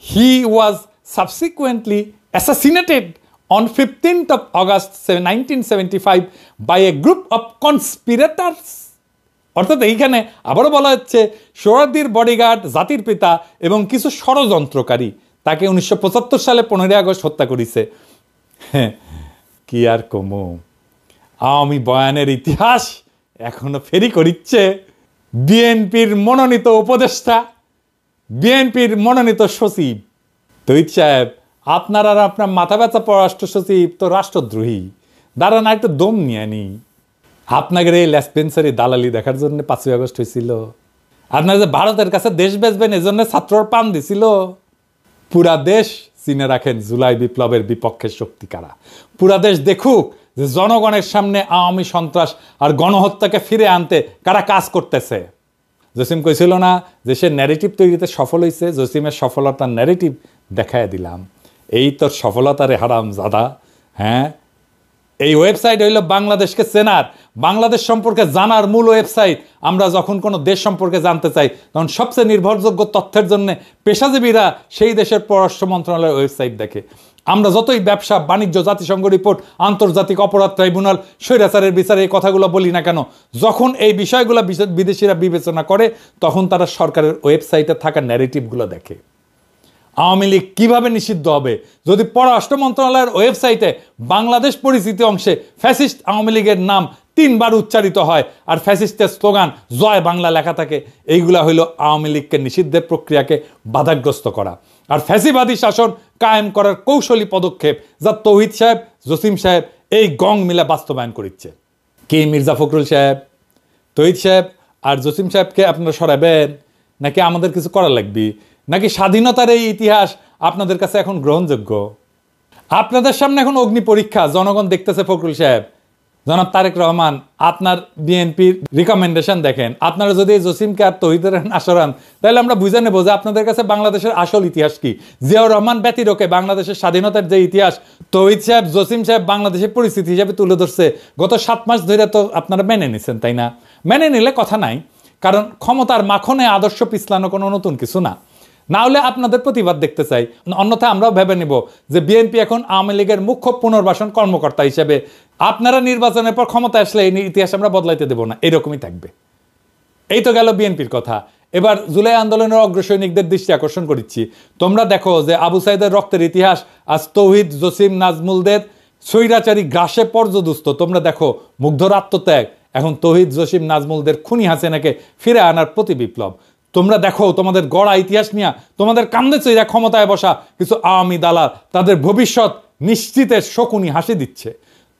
He was subsequently assassinated on 15th of August 1975 by a group of conspirators. অর্থাৎ এইখানে আবারও বলা হচ্ছে সোহরাওয়ার্দীর বডিগার্ড, জাতির পিতা এবং কিছু ষড়যন্ত্রকারী তাকে 1975 সালে 15 আগস্ট হত্যা করেছে। কি আর কমো, আওয়ামী বয়ানের ইতিহাস এখনো ফেরি করিচ্ছে বিএনপির মনোনীত উপদেষ্টা, বিএনপির মনোনীত সচিব। তৈত সাহেব, আপনার আর আপনার মাথা ব্যথা পররাষ্ট্র সচিব তো রাষ্ট্রদ্রোহী। দাঁড়ান একটু দম নিয়ে নি। আপনাদের এই লেসপেন্সারি দালালি দেখার জন্য 5ই আগস্ট হয়েছিল। আপনার যে ভারতের কাছে দেশ বেচবেন এজন্য ছাত্রর পান দিছিল। পুরা দেশ চিনে রাখেন জুলাই বিপ্লবের বিপক্ষে শক্তি কারা। পুরা দেশ দেখুক যে জনগণের সামনে আওয়ামী সন্ত্রাস আর গণহত্যাকে ফিরে আনতে কারা কাজ করতেছে। জসিম কইছিল না যে সে ন্যারেটিভ তৈরিতে সফল হয়েছে, জসিমের সফলতার ন্যারেটিভ দেখায় দিলাম। এই তোর সফলতারে হারাম জাদা। হ্যাঁ, এই ওয়েবসাইট হইল বাংলাদেশকে চেনার, বাংলাদেশ সম্পর্কে জানার মূল ওয়েবসাইট। আমরা যখন কোনো দেশ সম্পর্কে জানতে চাই তখন সবচেয়ে নির্ভরযোগ্য তথ্যের জন্য পেশাজীবীরা সেই দেশের পররাষ্ট্র মন্ত্রণালয়ের ওয়েবসাইট দেখে। আমরা যতই ব্যবসা বাণিজ্য, জাতিসংঘ রিপোর্ট, আন্তর্জাতিক অপরাধ ট্রাইব্যুনাল, স্বৈরাচারের বিচারে এই কথাগুলো বলি না কেন, যখন এই বিষয়গুলো বিদেশিরা বিবেচনা করে তখন তারা সরকারের ওয়েবসাইটে থাকা ন্যারেটিভগুলো দেখে। আওয়ামী লীগ কীভাবে নিষিদ্ধ হবে? যদি পররাষ্ট্র মন্ত্রণালয়ের ওয়েবসাইটে বাংলাদেশ পরিচিতি অংশে ফ্যাসিস্ট আওয়ামী লীগের নাম 3 বার উচ্চারিত হয় আর ফ্যাসিস্টের স্লোগান জয় বাংলা লেখা থাকে, এইগুলা হইল আওয়ামী লীগকে নিষিদ্ধের প্রক্রিয়াকে বাধাগ্রস্ত করা আর ফ্যাসিবাদী শাসন কায়েম করার কৌশলী পদক্ষেপ, যা তৌহিদ সাহেব, জসিম সাহেব এই গং মিলে বাস্তবায়ন করছে। কি মির্জা ফখরুল সাহেব, তৌহিদ সাহেব আর জসিম সাহেবকে আপনারা সরাবেন নাকি আমাদের কিছু করা লাগবে? নাকি স্বাধীনতার এই ইতিহাস আপনাদের কাছে এখন গ্রহণযোগ্য? আপনাদের সামনে এখন অগ্নি পরীক্ষা, জনগণ দেখতেছে। ফখরুল সাহেব, জনাব তারেক রহমান, আপনার বিএনপির রিকমেন্ডেশন দেখেন। আপনারা যদি জসিমকে আর তৌহিদের আসরান তাহলে আমরা বুঝে নেব যে আপনাদের কাছে বাংলাদেশের আসল ইতিহাস কি। জিয়াউর রহমান ব্যতিরকে বাংলাদেশের স্বাধীনতার যে ইতিহাস তৌহিদ সাহেব, জসিম সাহেব বাংলাদেশের পরিস্থিতি হিসাবে তুলে ধরছে গত 7 মাস ধরে, তো আপনারা মেনে নিচ্ছেন, তাই না? মেনে নিলে কথা নাই, কারণ ক্ষমতার মাখনে আদর্শ পিছলানো কোনো নতুন কিছু না। না হলে আপনাদের প্রতিবাদ দেখতে চাই, অন্যথায় আমরাও ভেবে নিব যে বিএনপি এখন আওয়ামী লীগের মুখ্য পুনর্বাসন কর্মকর্তা হিসেবে আপনারা নির্বাচনের পর ক্ষমতা আসলে এই ইতিহাস আমরা বদলাইতে দেব না, এরকমই থাকবে। এই তো গেল বিএনপির কথা। এবার জুলাই আন্দোলনের অগ্রসৈনিকদের দৃষ্টি আকর্ষণ করছি। তোমরা দেখো যে আবু সাইদের রক্তের ইতিহাস আজ তৌহিদ, জসিম, নাজমুলদের স্বৈরাচারী গ্রাসে পর্যদুস্ত। তোমরা দেখো মুগ্ধর আত্মত্যাগ এখন তৌহিদ, জসিম, নাজমুলদের খুনি হাসিনাকে ফিরে আনার প্রতি বিপ্লব। তোমরা দেখো তোমাদের গড়া ইতিহাস নিয়ে তোমাদের কান্দে চইরা ক্ষমতায় বসা কিছু আওয়ামী দালাল তাদের ভবিষ্যৎ নিশ্চিতের শকুনি হাসি দিচ্ছে।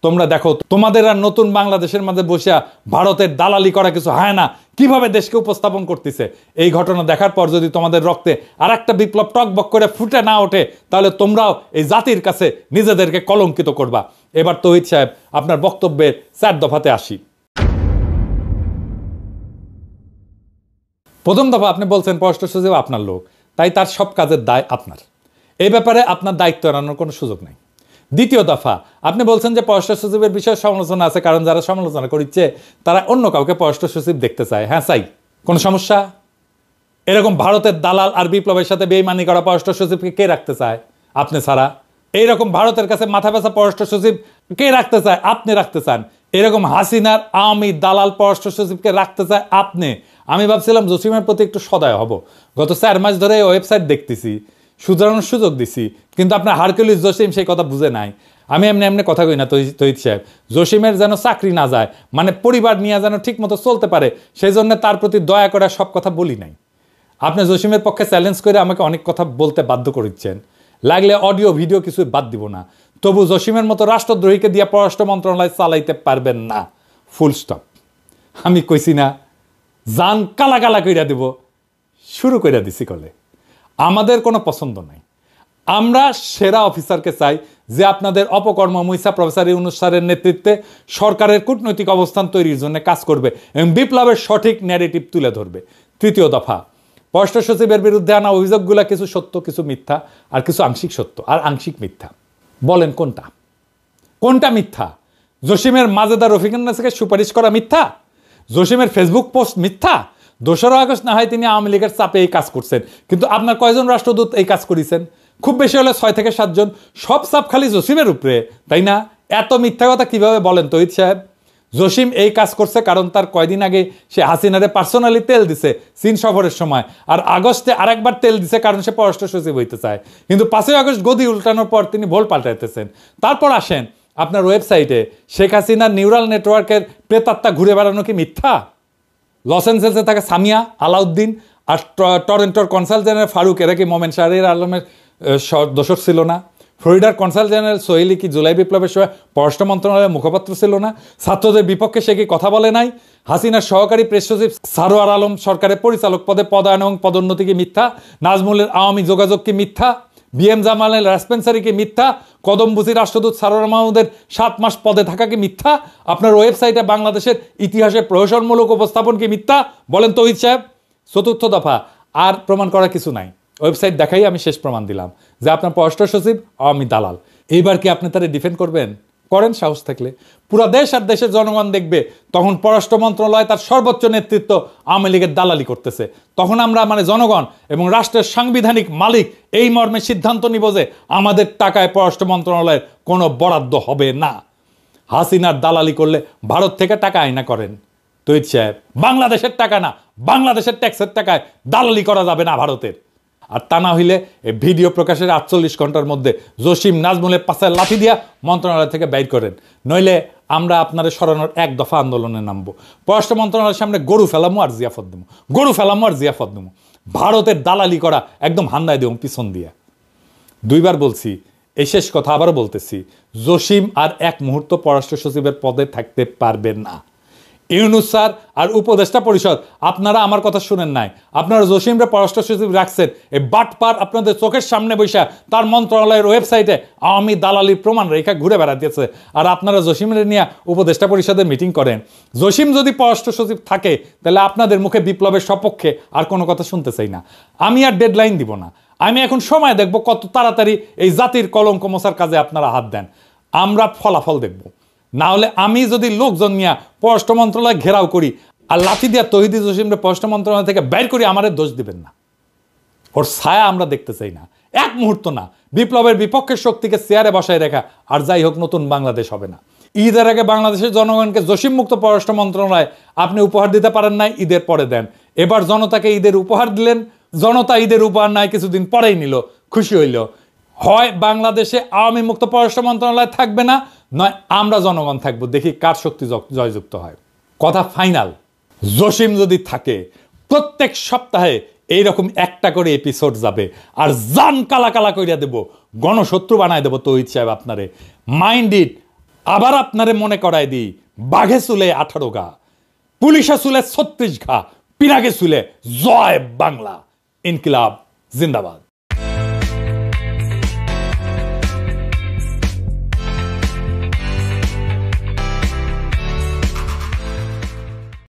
তোমরা দেখো তোমাদের আর নতুন বাংলাদেশের মাঝে বসে ভারতের দালালি করা কিছু হয় না কিভাবে দেশকে উপস্থাপন করতেছে। এই ঘটনা দেখার পর যদি তোমাদের রক্তে আর একটা বিপ্লব টকবক করে ফুটে না ওঠে তাহলে তোমরাও এই জাতির কাছে নিজেদেরকে কলঙ্কিত করবা। এবার তৌহিদ সাহেব, আপনার বক্তব্যের 4 দফাতে আসি। প্রথম দফা, আপনি বলছেন পররাষ্ট্র সচিব আপনার লোক, তাই তার সব কাজের দায় আপনার, এই ব্যাপারে আপনার দায়িত্ব এড়ানোর কোনো সুযোগ নেই। দ্বিতীয় দফা, আপনি বলছেন যে পররাষ্ট্র সচিবের বিষয়ে সমালোচনা আছে, কারণ যারা সমালোচনা করছে তারা অন্য কাউকে পররাষ্ট্র সচিব দেখতে চায়। হ্যাঁ চাই, কোনো সমস্যা? এরকম ভারতের দালাল আর বিপ্লবের সাথে বেইমানি করা পররাষ্ট্র সচিবকে কে রাখতে চায়? আপনি ছাড়া। এইরকম ভারতের কাছে মাথা ব্যথা পররাষ্ট্র সচিব কে রাখতে চায়? আপনি রাখতে চান। এরকম হাসিনার আওয়ামী দালাল পররাষ্ট্র সচিবকে রাখতে চায় আপনি। আমি ভাবছিলাম জসিমের প্রতি একটু সদয় হব, গত 4 মাস ধরে ওয়েবসাইট দেখতেছি, শুধরানোর সুযোগ দিছি, কিন্তু আপনার হারকিউলিস জসিম সেই কথা বুঝে নাই। আমি এমনি কথা কই না তৌহিদ সাহেব, জসিমের যেন চাকরি না যায়, মানে পরিবার নিয়ে যেন ঠিক মতো চলতে পারে, সেই জন্য তার প্রতি দয়া করে সব কথা বলি নাই। আপনি জসিমের পক্ষে চ্যালেঞ্জ করে আমাকে অনেক কথা বলতে বাধ্য করেছেন, লাগলে অডিও ভিডিও কিছু বাদ দিব না, তবু জসিমের মতো রাষ্ট্রদ্রোহীকে দিয়ে পররাষ্ট্র মন্ত্রণালয় চালাইতে পারবেন না, ফুল স্টপ। আমি কইছি না জান কালা কালা কইরা দিব, শুরু কইরা দিছি কলে। আমাদের কোনো পছন্দ নাই, আমরা সেরা অফিসারকে চাই যে আপনাদের অপকর্ম মুইসা প্রফেসর ইউনূস স্যারের নেতৃত্বে সরকারের কূটনৈতিক অবস্থান তৈরির জন্য কাজ করবে এবং বিপ্লবের সঠিক ন্যারেটিভ তুলে ধরবে। তৃতীয় দফা, পররাষ্ট্র সচিবের বিরুদ্ধে আনা অভিযোগগুলো কিছু সত্য, কিছু মিথ্যা, আর কিছু আংশিক সত্য আর আংশিক মিথ্যা। বলেন কোনটা কোনটা মিথ্যা? জসিমের মাজেদা রফিকুন্নাসকে সুপারিশ করা মিথ্যা? জসিমের ফেসবুক পোস্ট মিথ্যা? 2রা আগস্ট না হয় তিনি আওয়ামী লীগের চাপে এই কাজ করছেন, কিন্তু আপনার কয়জন রাষ্ট্রদূত এই কাজ করেছেন? খুব বেশি হলে 6 থেকে 7 জন, সব চাপ খালি জসিমের উপরে, তাই না? এত মিথ্যা কথা কিভাবে বলেন তৌহিদ সাহেব? জসিম এই কাজ করছে কারণ তার কয়দিন আগে সে হাসিনারে পার্সোনালি তেল দিছে চীন সফরের সময়, আর আগস্টে আরেকবার তেল দিছে কারণ সে পররাষ্ট্র সচিব হইতে চায়, কিন্তু 5ই আগস্ট গদি উল্টানোর পর তিনি ভোল পাল্টাইতেছেন। তারপর আসেন আপনার ওয়েবসাইটে শেখ হাসিনার নিউরাল নেটওয়ার্কের প্রেতাত্মা ঘুরে বেড়ানো কি মিথ্যা? লস অ্যাঞ্জেলেসে থাকা সামিয়া, আলাউদ্দিন আর টরেন্টোর কনসাল জেনারেল ফারুক এরা কি মোমেন শাহরিয়ার আলমের দোষর ছিল না? ফ্লোরিডার কনসাল জেনারেল সোহেলি কি জুলাই বিপ্লবের সময় পররাষ্ট্র মন্ত্রণালয়ের মুখপাত্র ছিল না? ছাত্রদের বিপক্ষে সে কি কথা বলে নাই? হাসিনার সহকারী প্রেস সচিব সারোয়ার আলম সরকারের পরিচালক পদে পদায়ন এবং পদোন্নতি কি মিথ্যা? নাজমুলের আওয়ামী যোগাযোগ কি মিথ্যা? বিএম জামালের রেসপেন্সারি কি মিথ্যা? কদমবুসি রাষ্ট্রদূত সারোয়ার মাহমুদের 7 মাস পদে থাকা কি মিথ্যা? আপনার ওয়েবসাইটে বাংলাদেশের ইতিহাসে প্রহসনমূলক উপস্থাপন কি মিথ্যা? বলেন তৌহিদ সাহেব। চতুর্থ দফা, আর প্রমাণ করার কিছু নাই। ওয়েবসাইট দেখাই আমি শেষ প্রমাণ দিলাম যে আপনার পররাষ্ট্র সচিব আওয়ামী দালাল। এইবার কি আপনি তারা ডিফেন্ড করবেন? করেন সাহস থাকলে। পুরা দেশ আর দেশের জনগণ দেখবে তখন পররাষ্ট্র মন্ত্রণালয় তার সর্বোচ্চ নেতৃত্ব আওয়ামী লীগের দালালি করতেছে। তখন আমরা জনগণ এবং রাষ্ট্রের সাংবিধানিক মালিক এই মর্মে সিদ্ধান্ত নিব যে আমাদের টাকায় পররাষ্ট্র মন্ত্রণালয়ের কোনো বরাদ্দ হবে না। হাসিনার দালালি করলে ভারত থেকে টাকা আইনা করেন তৌহিদ সাহেব। বাংলাদেশের টাকা না, বাংলাদেশের ট্যাক্সের টাকায় দালালি করা যাবে না ভারতের। আর তা না হইলে এই ভিডিও প্রকাশের 48 ঘন্টার মধ্যে জসিম নাজমুলের পাশে লাঠি দিয়া মন্ত্রণালয় থেকে বাইর করেন, নইলে আমরা আপনাদের সরানোর এক দফা আন্দোলনে নামবো। পররাষ্ট্র মন্ত্রণালয়ের সামনে গরু ফেলামো আর জিয়াফত দেবো, গরু ফেলামো আর জিয়াফত দেবো। ভারতের দালালি করা একদম হান্দায় দেবো পিছন দিয়া। 2 বার বলছি, এই শেষ কথা আবারও বলতেছি, জসিম আর এক মুহূর্ত পররাষ্ট্র সচিবের পদে থাকতে পারবেন না। ইউনূস স্যার আর উপদেষ্টা পরিষদ আপনারা আমার কথা শুনেন নাই। আপনারা জসিমরে পররাষ্ট্র সচিব রাখছেন এই বাটপার আপনাদের চোখের সামনে বৈশা তার মন্ত্রণালয়ের ওয়েবসাইটে আওয়ামী দালালির প্রমাণ রেখা ঘুরে বেড়াতেছে। আর আপনারা জসিমরে নিয়ে উপদেষ্টা পরিষদের মিটিং করেন। জসিম যদি পররাষ্ট্র সচিব থাকে তাহলে আপনাদের মুখে বিপ্লবের সপক্ষে আর কোনো কথা শুনতে চাই না। আমি আর ডেডলাইন দিব না, আমি এখন সময় দেখব কত তাড়াতাড়ি এই জাতির কলঙ্ক মোছার কাজে আপনারা হাত দেন। আমরা ফলাফল দেখব। না হলে আমি যদি লোকজন নিয়ে পররাষ্ট্র মন্ত্রণালয় ঘেরাও করি আর লাঠি দিয়া তৌহিদ জসিমরে পররাষ্ট্র মন্ত্রণালয় থেকে বের করি, আমাদের দোষ দিবেন না। ওর ছায়া আমরা দেখতে চাই না, এক মুহূর্ত না। বিপ্লবের বিপক্ষের শক্তিকে চেয়ারে বসায় রেখা আর যাই হোক নতুন বাংলাদেশ হবে না। ঈদের আগে বাংলাদেশের জনগণকে জসিম মুক্ত পররাষ্ট্র মন্ত্রণালয় আপনি উপহার দিতে পারেন নাই, ঈদের পরে দেন। এবার জনতাকে ঈদের উপহার দিলেন, জনতা ঈদের উপহার নাই কিছুদিন পরেই নিল, খুশি হইল। হয় বাংলাদেশে আওয়ামী মুক্ত পররাষ্ট্র মন্ত্রণালয় থাকবে না, নয় আমরা জনগণ থাকবো, দেখি কার শক্তি জয়যুক্ত হয়। কথা ফাইনাল, জসিম যদি থাকে প্রত্যেক সপ্তাহে এইরকম একটা করে এপিসোড যাবে আর জান কালা কালা কইরা দেব, গণশত্রু বানায় দেব তৌহিদ সাহেব আপনারে। Mind it. আবার আপনারে মনে করায় দিই, বাঘে চুলে 18 ঘা, পুলিশে চুলে 36 ঘা, পিনাকে চুলে জয় বাংলা। ইনকিলাব জিন্দাবাদ।